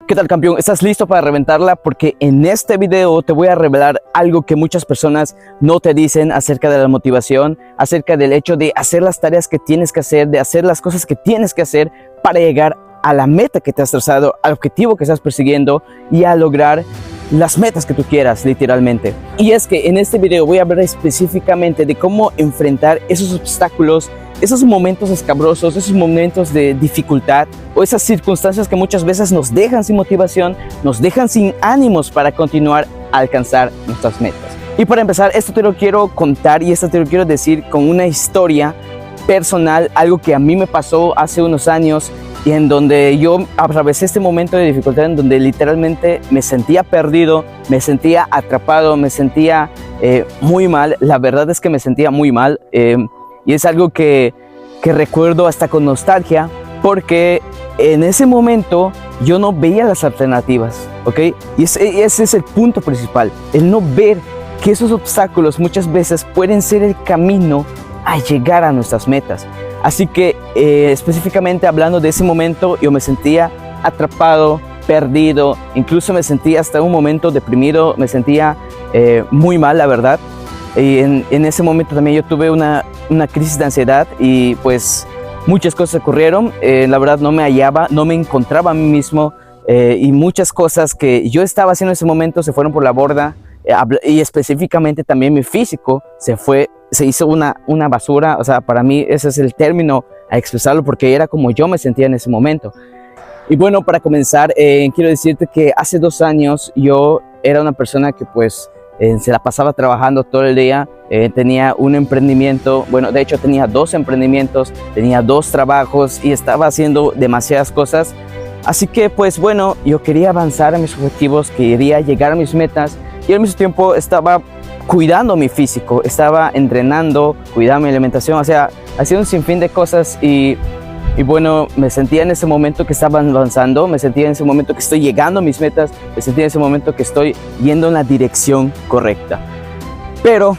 ¿Qué tal, campeón? ¿Estás listo para reventarla? Porque en este video te voy a revelar algo que muchas personas no te dicen acerca de la motivación, acerca del hecho de hacer las tareas que tienes que hacer, de hacer las cosas que tienes que hacer para llegar a la meta que te has trazado, al objetivo que estás persiguiendo y a lograr las metas que tú quieras, literalmente. Y es que en este video voy a hablar específicamente de cómo enfrentar esos obstáculos, esos momentos escabrosos, esos momentos de dificultad o esas circunstancias que muchas veces nos dejan sin motivación, nos dejan sin ánimos para continuar a alcanzar nuestras metas. Y para empezar, esto te lo quiero contar y esto te lo quiero decir con una historia personal, algo que a mí me pasó hace unos años y en donde yo atravesé este momento de dificultad en donde literalmente me sentía perdido, me sentía atrapado, me sentía muy mal. La verdad es que me sentía muy mal. Y es algo que recuerdo hasta con nostalgia, porque en ese momento yo no veía las alternativas, ¿ok? Y ese es el punto principal, el no ver que esos obstáculos muchas veces pueden ser el camino a llegar a nuestras metas. Así que específicamente hablando de ese momento, yo me sentía atrapado, perdido, incluso me sentía hasta un momento deprimido, me sentía muy mal, la verdad. Y en ese momento también yo tuve una crisis de ansiedad y pues muchas cosas ocurrieron. La verdad no me hallaba, no me encontraba a mí mismo y muchas cosas que yo estaba haciendo en ese momento se fueron por la borda y específicamente también mi físico se hizo una basura. O sea, para mí ese es el término a expresarlo porque era como yo me sentía en ese momento. Y bueno, para comenzar, quiero decirte que hace 2 años yo era una persona que pues se la pasaba trabajando todo el día, tenía un emprendimiento, bueno, de hecho tenía 2 emprendimientos, tenía 2 trabajos y estaba haciendo demasiadas cosas. Así que pues bueno, yo quería avanzar a mis objetivos, quería llegar a mis metas y al mismo tiempo estaba cuidando mi físico, estaba entrenando, cuidando mi alimentación, o sea, hacía un sinfín de cosas y bueno, me sentía en ese momento que estaba avanzando, me sentía en ese momento que estoy llegando a mis metas, me sentía en ese momento que estoy yendo en la dirección correcta. Pero,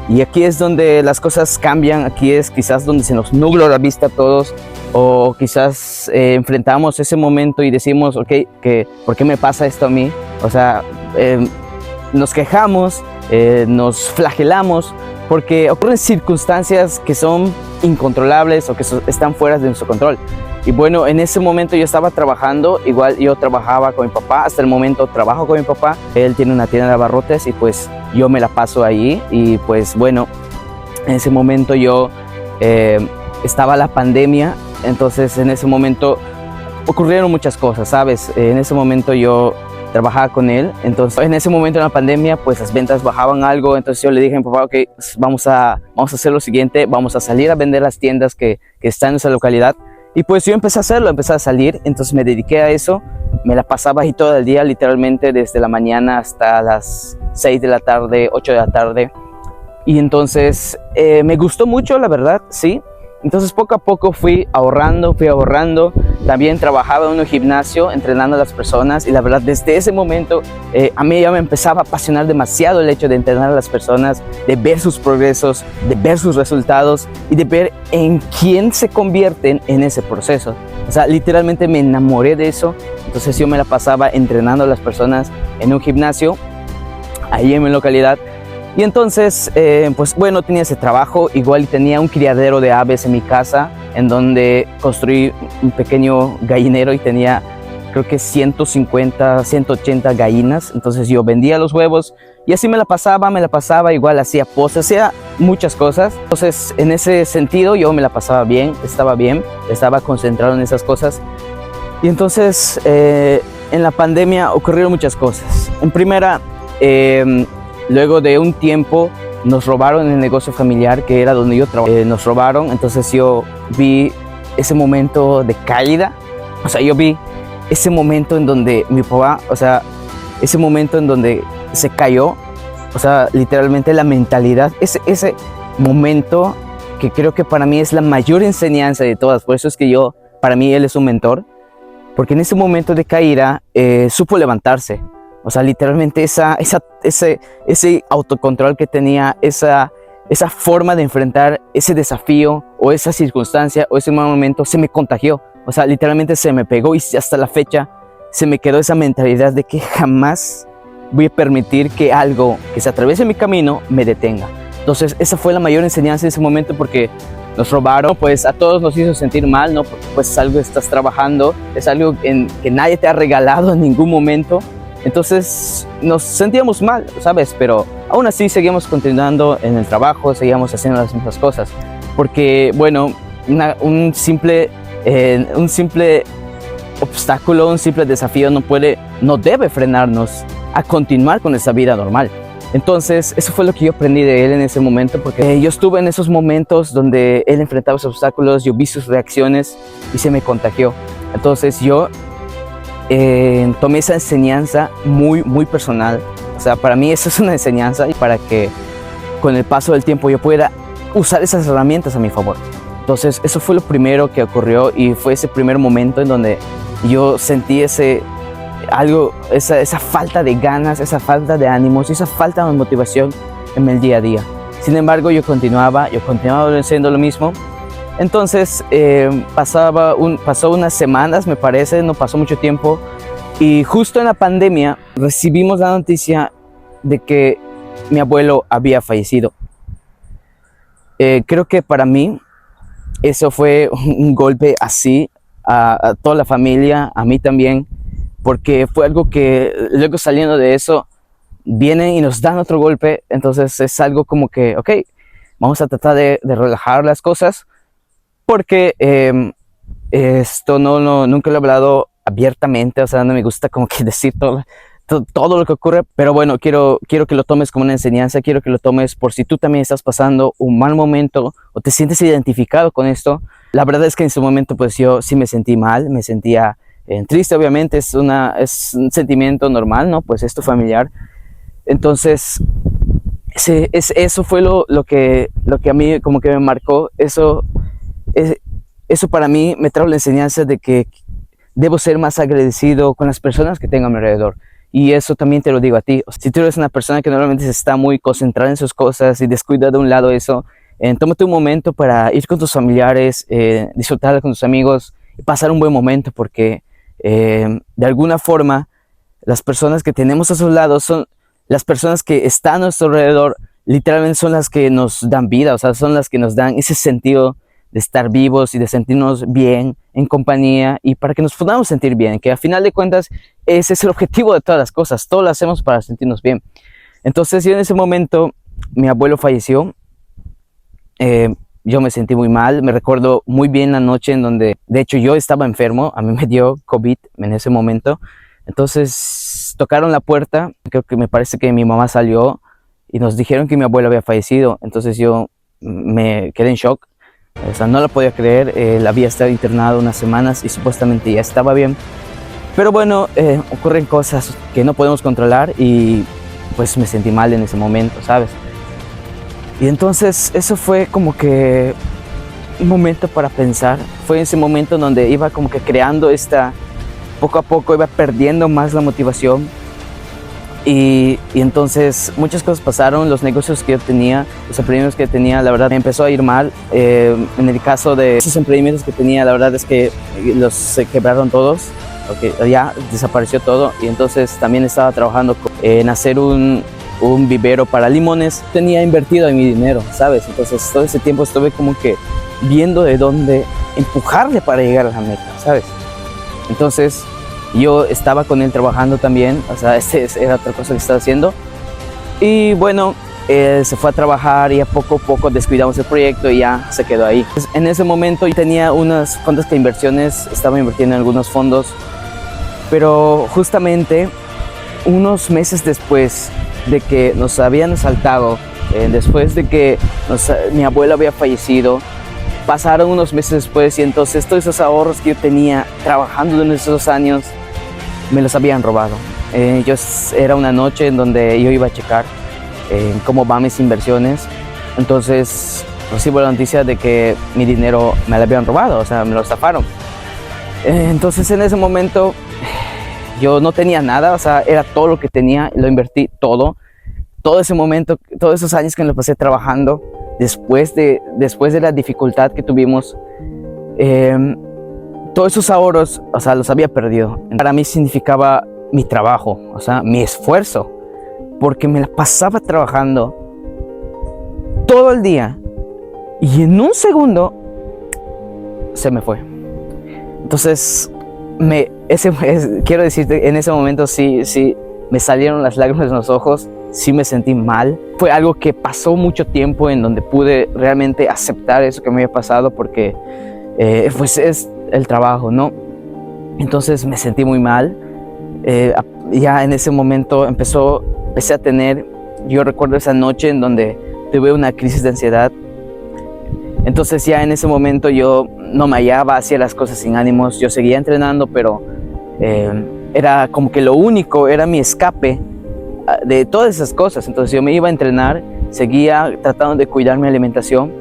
y aquí es donde las cosas cambian, aquí es quizás donde se nos nubla la vista a todos, o quizás enfrentamos ese momento y decimos, ok, ¿por qué me pasa esto a mí? O sea, nos quejamos, nos flagelamos, porque ocurren circunstancias que son incontrolables o que están fuera de nuestro control. Y bueno, en ese momento yo estaba trabajando, igual yo trabajaba con mi papá, hasta el momento trabajo con mi papá, él tiene una tienda de abarrotes y pues yo me la paso ahí y pues bueno, en ese momento yo estaba la pandemia, entonces en ese momento ocurrieron muchas cosas, ¿sabes? En ese momento yo trabajaba con él, entonces en ese momento en la pandemia pues las ventas bajaban algo, entonces yo le dije a mi papá, ok, vamos a hacer lo siguiente, vamos a salir a vender las tiendas que están en esa localidad. Y pues yo empecé a hacerlo, empecé a salir, entonces me dediqué a eso, me la pasaba ahí todo el día, literalmente desde la mañana hasta las 6 de la tarde, 8 de la tarde, y entonces me gustó mucho, la verdad, sí. Entonces poco a poco fui ahorrando, también trabajaba en un gimnasio entrenando a las personas y la verdad desde ese momento a mí ya me empezaba a apasionar demasiado el hecho de entrenar a las personas, de ver sus progresos, de ver sus resultados y de ver en quién se convierten en ese proceso. O sea, literalmente me enamoré de eso, entonces yo me la pasaba entrenando a las personas en un gimnasio, ahí en mi localidad. Y entonces, pues bueno, tenía ese trabajo, igual tenía un criadero de aves en mi casa, en donde construí un pequeño gallinero y tenía creo que 150, 180 gallinas, entonces yo vendía los huevos y así me la pasaba, igual hacía postres, hacía muchas cosas. Entonces en ese sentido yo me la pasaba bien, estaba concentrado en esas cosas. Y entonces en la pandemia ocurrieron muchas cosas. En primera, luego de un tiempo nos robaron el negocio familiar que era donde yo trabajaba. Nos robaron, entonces yo vi ese momento de caída. O sea, yo vi ese momento en donde mi papá, o sea, ese momento en donde se cayó. O sea, literalmente la mentalidad, ese momento que creo que para mí es la mayor enseñanza de todas. Por eso es que para mí él es un mentor. Porque en ese momento de caída supo levantarse. O sea, literalmente ese autocontrol que tenía, esa forma de enfrentar ese desafío o esa circunstancia o ese momento se me contagió. O sea, literalmente se me pegó y hasta la fecha se me quedó esa mentalidad de que jamás voy a permitir que algo que se atraviese en mi camino me detenga. Entonces esa fue la mayor enseñanza en ese momento, porque nos robaron, pues a todos nos hizo sentir mal, ¿no? Porque pues es algo que estás trabajando, es algo que nadie te ha regalado en ningún momento. Entonces nos sentíamos mal, ¿sabes? Pero aún así seguimos continuando en el trabajo, seguíamos haciendo las mismas cosas. Porque, bueno, un simple obstáculo, un simple desafío no debe frenarnos a continuar con esa vida normal. Entonces, eso fue lo que yo aprendí de él en ese momento, porque yo estuve en esos momentos donde él enfrentaba esos obstáculos, yo vi sus reacciones y se me contagió. Entonces, yo tomé esa enseñanza muy, muy personal. O sea, para mí eso es una enseñanza, y para que con el paso del tiempo yo pueda usar esas herramientas a mi favor. Entonces, eso fue lo primero que ocurrió, y fue ese primer momento en donde yo sentí esa falta de ganas, esa falta de ánimos y esa falta de motivación en el día a día. Sin embargo, yo continuaba haciendo lo mismo. Entonces pasó unas semanas, me parece, no pasó mucho tiempo, y justo en la pandemia recibimos la noticia de que mi abuelo había fallecido. Creo que para mí eso fue un golpe así a toda la familia, a mí también, porque fue algo que luego, saliendo de eso, vienen y nos dan otro golpe. Entonces es algo como que, ok, vamos a tratar de relajar las cosas, porque esto nunca lo he hablado abiertamente, o sea, no me gusta como que decir todo lo que ocurre, pero bueno, quiero que lo tomes como una enseñanza, quiero que lo tomes por si tú también estás pasando un mal momento o te sientes identificado con esto. La verdad es que en ese momento pues yo sí me sentí mal, me sentía triste, obviamente, es un sentimiento normal, ¿no? Pues es tu familiar. Entonces eso fue lo que a mí como que me marcó. Eso para mí me trajo la enseñanza de que debo ser más agradecido con las personas que tengo a mi alrededor. Y eso también te lo digo a ti. Si tú eres una persona que normalmente está muy concentrada en sus cosas y descuida de un lado eso, tómate un momento para ir con tus familiares, disfrutar con tus amigos y pasar un buen momento, porque de alguna forma las personas que tenemos a su lado son las personas que están a nuestro alrededor. Literalmente son las que nos dan vida, o sea, son las que nos dan ese sentido de estar vivos y de sentirnos bien en compañía, y para que nos podamos sentir bien, que al final de cuentas ese es el objetivo de todas las cosas, todo lo hacemos para sentirnos bien. Entonces yo en ese momento, mi abuelo falleció, yo me sentí muy mal, me recuerdo muy bien la noche en donde, de hecho, yo estaba enfermo, a mí me dio COVID en ese momento. Entonces tocaron la puerta, creo que me parece que mi mamá salió y nos dijeron que mi abuelo había fallecido. Entonces yo me quedé en shock, o sea, no lo podía creer. Él había estado internado unas semanas y supuestamente ya estaba bien, pero bueno, ocurren cosas que no podemos controlar, y pues me sentí mal en ese momento, ¿sabes? Y entonces eso fue como que un momento para pensar. Fue ese momento en donde iba como que creando poco a poco iba perdiendo más la motivación, y entonces muchas cosas pasaron. Los negocios que yo tenía, los emprendimientos que tenía, la verdad me empezó a ir mal. En el caso de esos emprendimientos que tenía, la verdad es que se quebraron todos, porque ya desapareció todo. Y entonces también estaba trabajando en hacer un vivero para limones. Tenía invertido en mi dinero, ¿sabes? Entonces todo ese tiempo estuve como que viendo de dónde empujarle para llegar a la meta, ¿sabes? Entonces yo estaba con él trabajando también, o sea, era otra cosa que estaba haciendo. Y bueno, se fue a trabajar y a poco descuidamos el proyecto y ya se quedó ahí. En ese momento yo tenía unas cuantas inversiones, estaba invirtiendo en algunos fondos, pero justamente unos meses después de que nos habían asaltado, después de que mi abuelo había fallecido, pasaron unos meses después, y entonces todos esos ahorros que yo tenía trabajando en esos años me los habían robado. Era una noche en donde yo iba a checar cómo van mis inversiones. Entonces recibo la noticia de que mi dinero me lo habían robado, o sea, me lo estafaron. Entonces en ese momento yo no tenía nada, o sea, era todo lo que tenía, lo invertí todo ese momento, todos esos años que me lo pasé trabajando. Después de la dificultad que tuvimos, todos esos ahorros, o sea, los había perdido. Para mí significaba mi trabajo, o sea, mi esfuerzo, porque me la pasaba trabajando todo el día y en un segundo se me fue. Entonces, quiero decirte, en ese momento sí, me salieron las lágrimas en los ojos, sí me sentí mal. Fue algo que pasó mucho tiempo en donde pude realmente aceptar eso que me había pasado, porque pues es el trabajo, ¿no? Entonces me sentí muy mal. Ya en ese momento empecé a tener, yo recuerdo esa noche en donde tuve una crisis de ansiedad. Entonces ya en ese momento yo no me hallaba, hacía las cosas sin ánimos, yo seguía entrenando, pero era como que lo único, era mi escape de todas esas cosas. Entonces yo me iba a entrenar, seguía tratando de cuidar mi alimentación,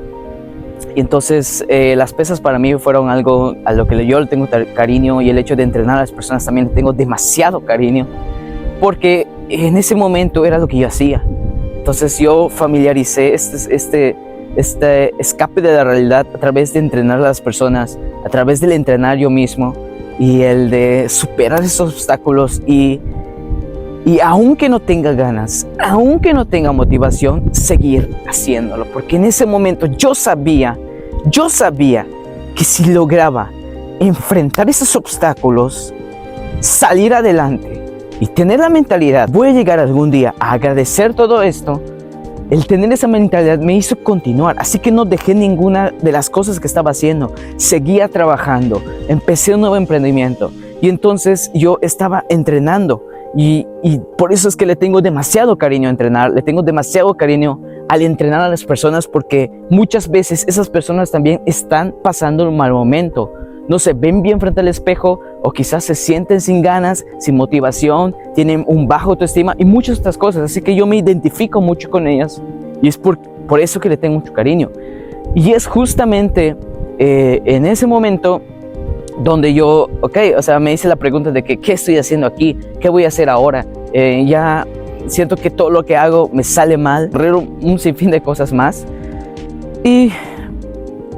y entonces las pesas para mí fueron algo a lo que yo le tengo cariño, y el hecho de entrenar a las personas también le tengo demasiado cariño, porque en ese momento era lo que yo hacía. Entonces yo familiaricé este escape de la realidad a través de entrenar a las personas, a través del entrenar yo mismo, y el de superar esos obstáculos y aunque no tenga ganas, aunque no tenga motivación, seguir haciéndolo, porque en ese momento yo sabía que si lograba enfrentar esos obstáculos, salir adelante y tener la mentalidad, voy a llegar algún día a agradecer todo esto. El tener esa mentalidad me hizo continuar, así que no dejé ninguna de las cosas que estaba haciendo. Seguía trabajando, empecé un nuevo emprendimiento y entonces yo estaba entrenando, y por eso es que le tengo demasiado cariño a entrenar, le tengo demasiado cariño al entrenar a las personas, porque muchas veces esas personas también están pasando un mal momento. No se ven bien frente al espejo, o quizás se sienten sin ganas, sin motivación, tienen un bajo autoestima y muchas otras cosas. Así que yo me identifico mucho con ellas, y es por eso que le tengo mucho cariño. Y es justamente en ese momento donde yo, me hice la pregunta de qué estoy haciendo aquí, qué voy a hacer ahora. Ya siento que todo lo que hago me sale mal, un sinfín de cosas más. Y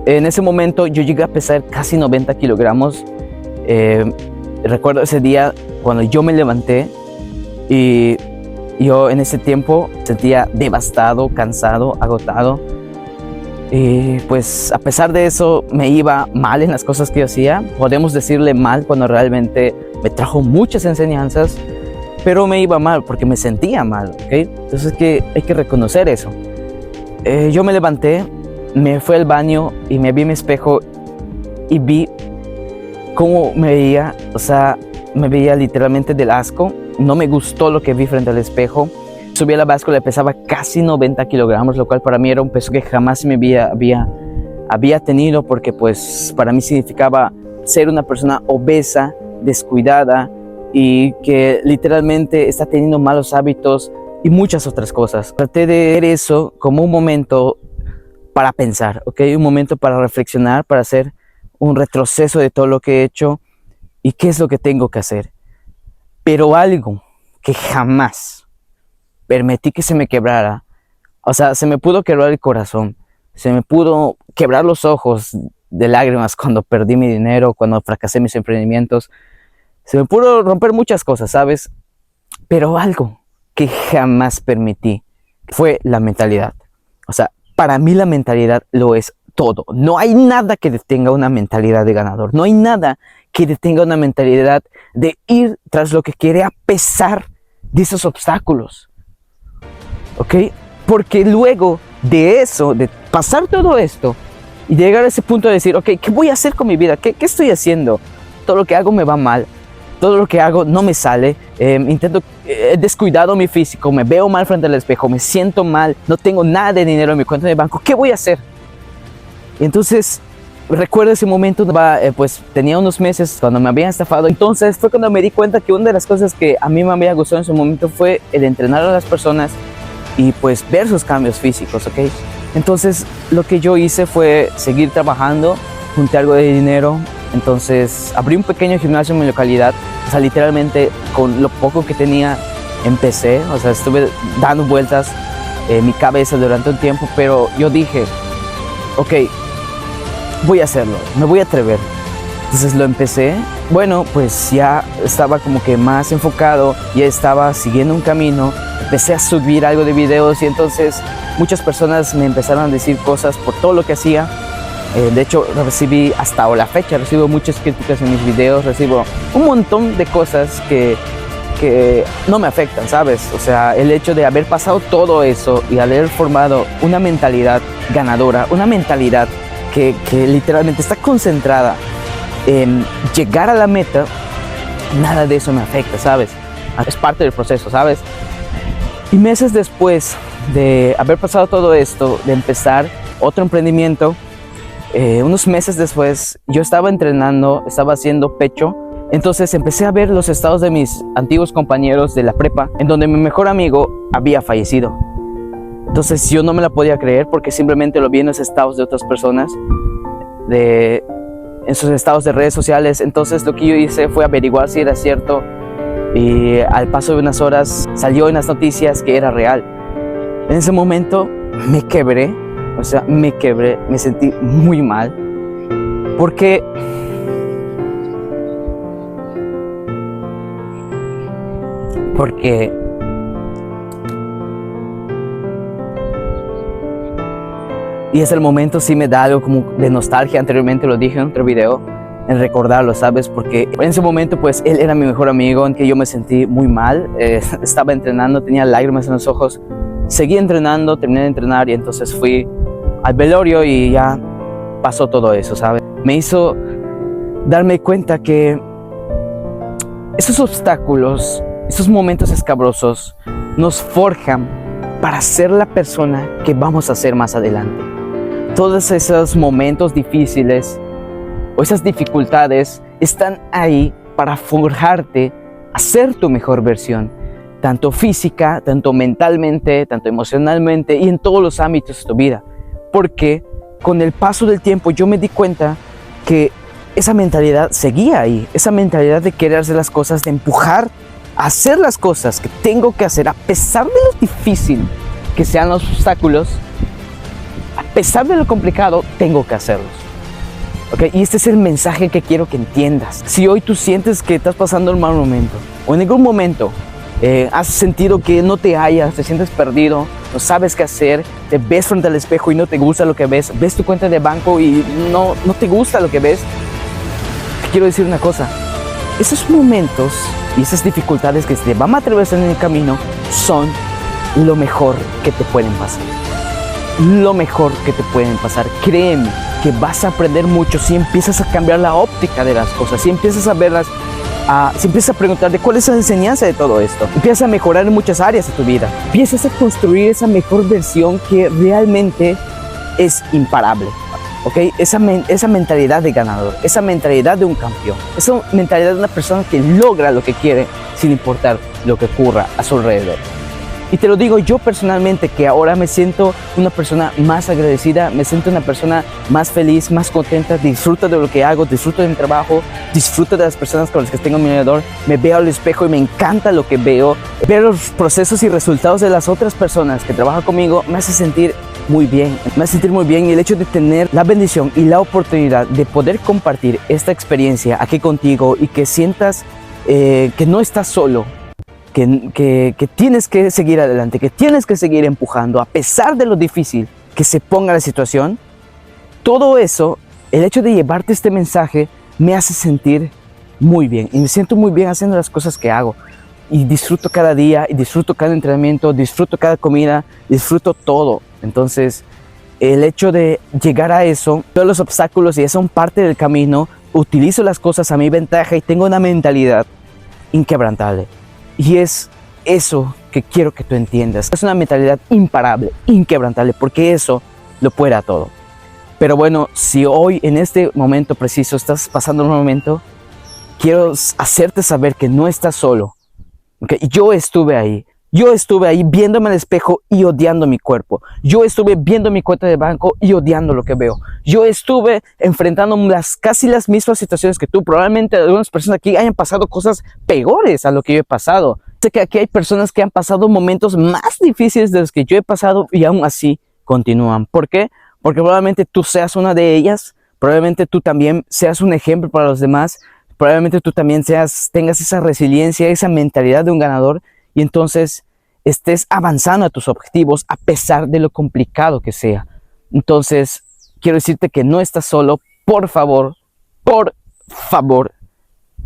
en ese momento yo llegué a pesar casi 90 kilogramos. Recuerdo ese día cuando yo me levanté, y yo en ese tiempo sentía devastado, cansado, agotado. Y pues a pesar de eso me iba mal en las cosas que yo hacía. Podemos decirle mal cuando realmente me trajo muchas enseñanzas, pero me iba mal porque me sentía mal, ¿ok? Entonces hay que reconocer eso. Yo me levanté, me fui al baño y me vi en mi espejo y vi cómo me veía. O sea, me veía literalmente del asco. No me gustó lo que vi frente al espejo. Subí a la báscula y pesaba casi 90 kilogramos, lo cual para mí era un peso que jamás me había tenido, porque pues para mí significaba ser una persona obesa, descuidada, y que literalmente está teniendo malos hábitos y muchas otras cosas. Traté de ver eso como un momento para pensar, ¿ok? Un momento para reflexionar, para hacer un retroceso de todo lo que he hecho y qué es lo que tengo que hacer. Pero algo que jamás permití que se me quebrara, o sea, se me pudo quebrar el corazón, se me pudo quebrar los ojos de lágrimas cuando perdí mi dinero, cuando fracasé mis emprendimientos, se me pudo romper muchas cosas, ¿sabes? Pero algo que jamás permití fue la mentalidad. O sea, para mí la mentalidad lo es todo. No hay nada que detenga una mentalidad de ganador, no hay nada que detenga una mentalidad de ir tras lo que quiere a pesar de esos obstáculos. ¿Ok? Porque luego de eso, de pasar todo esto y llegar a ese punto de decir, ok, ¿qué voy a hacer con mi vida? ¿Qué estoy haciendo? Todo lo que hago me va mal, todo lo que hago no me sale, he descuidado mi físico, me veo mal frente al espejo, me siento mal, no tengo nada de dinero en mi cuenta de banco, ¿qué voy a hacer? Y entonces recuerdo ese momento, pues tenía unos meses cuando me habían estafado. Entonces fue cuando me di cuenta que una de las cosas que a mí me había gustado en ese momento fue el entrenar a las personas y pues ver sus cambios físicos, ¿ok? Entonces lo que yo hice fue seguir trabajando, junté algo de dinero, entonces abrí un pequeño gimnasio en mi localidad. O sea, literalmente con lo poco que tenía empecé, o sea, estuve dando vueltas en mi cabeza durante un tiempo, pero yo dije, ok, voy a hacerlo, me voy a atrever. Entonces lo empecé, bueno, pues ya estaba como que más enfocado, ya estaba siguiendo un camino, empecé a subir algo de videos y entonces muchas personas me empezaron a decir cosas por todo lo que hacía. De hecho, recibí hasta la fecha, recibo muchas críticas en mis videos, recibo un montón de cosas que no me afectan, ¿sabes? O sea, el hecho de haber pasado todo eso y haber formado una mentalidad ganadora, una mentalidad que literalmente está concentrada en llegar a la meta, nada de eso me afecta, ¿sabes? Es parte del proceso, ¿sabes? Y meses después de haber pasado todo esto, de empezar otro emprendimiento, unos meses después yo estaba entrenando, estaba haciendo pecho. Entonces empecé a ver los estados de mis antiguos compañeros de la prepa, en donde mi mejor amigo había fallecido. Entonces yo no me la podía creer porque simplemente lo vi en los estados de otras personas, en sus estados de redes sociales. Entonces lo que yo hice fue averiguar si era cierto y al paso de unas horas salió en las noticias que era real. En ese momento me quebré, me sentí muy mal porque y es el momento, sí me da algo como de nostalgia. Anteriormente lo dije en otro video, en recordarlo, ¿sabes? Porque en ese momento pues él era mi mejor amigo, en que yo me sentí muy mal, estaba entrenando, tenía lágrimas en los ojos, seguí entrenando, terminé de entrenar y entonces fui al velorio y ya pasó todo eso, ¿sabes? Me hizo darme cuenta que esos obstáculos, esos momentos escabrosos nos forjan para ser la persona que vamos a ser más adelante. Todos esos momentos difíciles o esas dificultades están ahí para forjarte a ser tu mejor versión, tanto física, tanto mentalmente, tanto emocionalmente y en todos los ámbitos de tu vida. Porque con el paso del tiempo yo me di cuenta que esa mentalidad seguía ahí, esa mentalidad de querer hacer las cosas, de empujar a hacer las cosas que tengo que hacer a pesar de lo difícil que sean los obstáculos, a pesar de lo complicado, tengo que hacerlos. ¿Okay? Y este es el mensaje que quiero que entiendas. Si hoy tú sientes que estás pasando un mal momento o en algún momento has sentido que no te hallas, te sientes perdido, no sabes qué hacer, te ves frente al espejo y no te gusta lo que ves tu cuenta de banco y no te gusta lo que ves, te quiero decir una cosa. Esos momentos y esas dificultades que te van a atravesar en el camino son lo mejor que te pueden pasar. Lo mejor que te pueden pasar. Créeme que vas a aprender mucho si empiezas a cambiar la óptica de las cosas, si empiezas a verlas, si empiezas a preguntarte cuál es la enseñanza de todo esto. Empiezas a mejorar en muchas áreas de tu vida. Empiezas a construir esa mejor versión que realmente es imparable. ¿Okay? Esa mentalidad de ganador, esa mentalidad de un campeón, esa mentalidad de una persona que logra lo que quiere sin importar lo que ocurra a su alrededor. Y te lo digo yo personalmente, que ahora me siento una persona más agradecida, me siento una persona más feliz, más contenta, disfruto de lo que hago, disfruto de mi trabajo, disfruto de las personas con las que tengo a mi alrededor, me veo al espejo y me encanta lo que veo. Ver los procesos y resultados de las otras personas que trabajan conmigo me hace sentir muy bien, y el hecho de tener la bendición y la oportunidad de poder compartir esta experiencia aquí contigo y que sientas que no estás solo, que tienes que seguir adelante, que tienes que seguir empujando a pesar de lo difícil que se ponga la situación. Todo eso, el hecho de llevarte este mensaje me hace sentir muy bien y me siento muy bien haciendo las cosas que hago y disfruto cada día y disfruto cada entrenamiento, disfruto cada comida, disfruto todo. Entonces el hecho de llegar a eso, todos los obstáculos y son parte del camino, utilizo las cosas a mi ventaja y tengo una mentalidad inquebrantable. Y es eso que quiero que tú entiendas. Es una mentalidad imparable, inquebrantable, porque eso lo puede a todo. Pero bueno, si hoy en este momento preciso estás pasando un momento, quiero hacerte saber que no estás solo. ¿Okay? Yo estuve ahí viéndome al espejo y odiando mi cuerpo. Yo estuve viendo mi cuenta de banco y odiando lo que veo. Yo estuve enfrentando casi las mismas situaciones que tú. Probablemente algunas personas aquí hayan pasado cosas peores a lo que yo he pasado. Sé que aquí hay personas que han pasado momentos más difíciles de los que yo he pasado y aún así continúan. ¿Por qué? Porque probablemente tú seas una de ellas. Probablemente tú también seas un ejemplo para los demás. Probablemente tú también tengas esa resiliencia, esa mentalidad de un ganador y entonces estés avanzando a tus objetivos a pesar de lo complicado que sea. Entonces, quiero decirte que no estás solo. Por favor,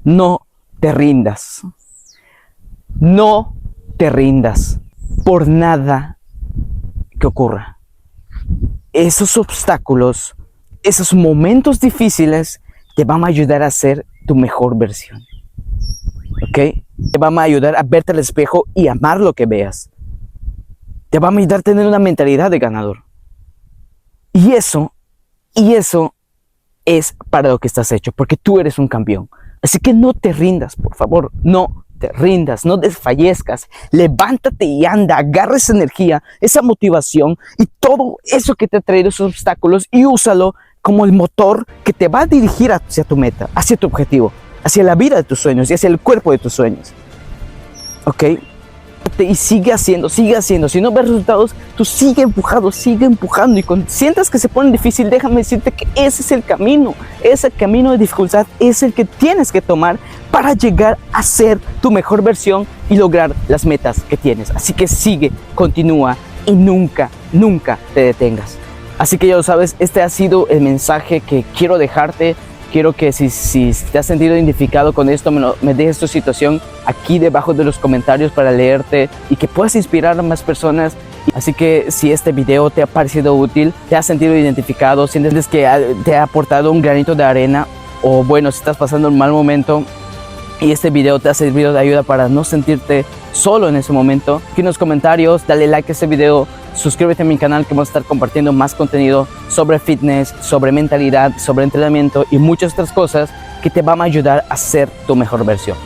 no te rindas. No te rindas por nada que ocurra. Esos obstáculos, esos momentos difíciles te van a ayudar a ser tu mejor versión. ¿Ok? Te van a ayudar a verte al espejo y amar lo que veas. Te van a ayudar a tener una mentalidad de ganador. Y eso es para lo que estás hecho, porque tú eres un campeón. Así que no te rindas, por favor, no te rindas, no desfallezcas. Levántate y anda, agarra esa energía, esa motivación y todo eso que te ha traído esos obstáculos y úsalo como el motor que te va a dirigir hacia tu meta, hacia tu objetivo, hacia la vida de tus sueños y hacia el cuerpo de tus sueños. ¿Ok? Y sigue haciendo. Si no ves resultados, tú sigue empujando. Y cuando sientas que se pone difícil, déjame decirte que ese es el camino. Ese camino de dificultad es el que tienes que tomar para llegar a ser tu mejor versión y lograr las metas que tienes. Así que sigue, continúa y nunca te detengas. Así que ya lo sabes, este ha sido el mensaje que quiero dejarte. Quiero que si te has sentido identificado con esto, me dejes tu situación aquí debajo de los comentarios para leerte y que puedas inspirar a más personas. Así que si este video te ha parecido útil, te has sentido identificado, sientes que te ha aportado un granito de arena, o bueno, si estás pasando un mal momento y este video te ha servido de ayuda para no sentirte solo en ese momento, aquí en los comentarios dale like a este video, suscríbete a mi canal que vamos a estar compartiendo más contenido sobre fitness, sobre mentalidad, sobre entrenamiento y muchas otras cosas que te van a ayudar a ser tu mejor versión.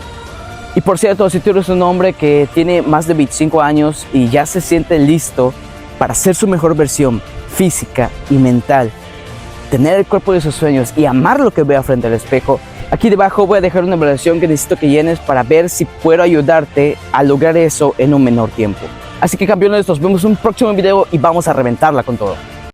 Y por cierto, si tú eres un hombre que tiene más de 25 años y ya se siente listo para ser su mejor versión física y mental, tener el cuerpo de sus sueños y amar lo que vea frente al espejo, aquí debajo voy a dejar una evaluación que necesito que llenes para ver si puedo ayudarte a lograr eso en un menor tiempo. Así que campeones, nos vemos en un próximo video y vamos a reventarla con todo.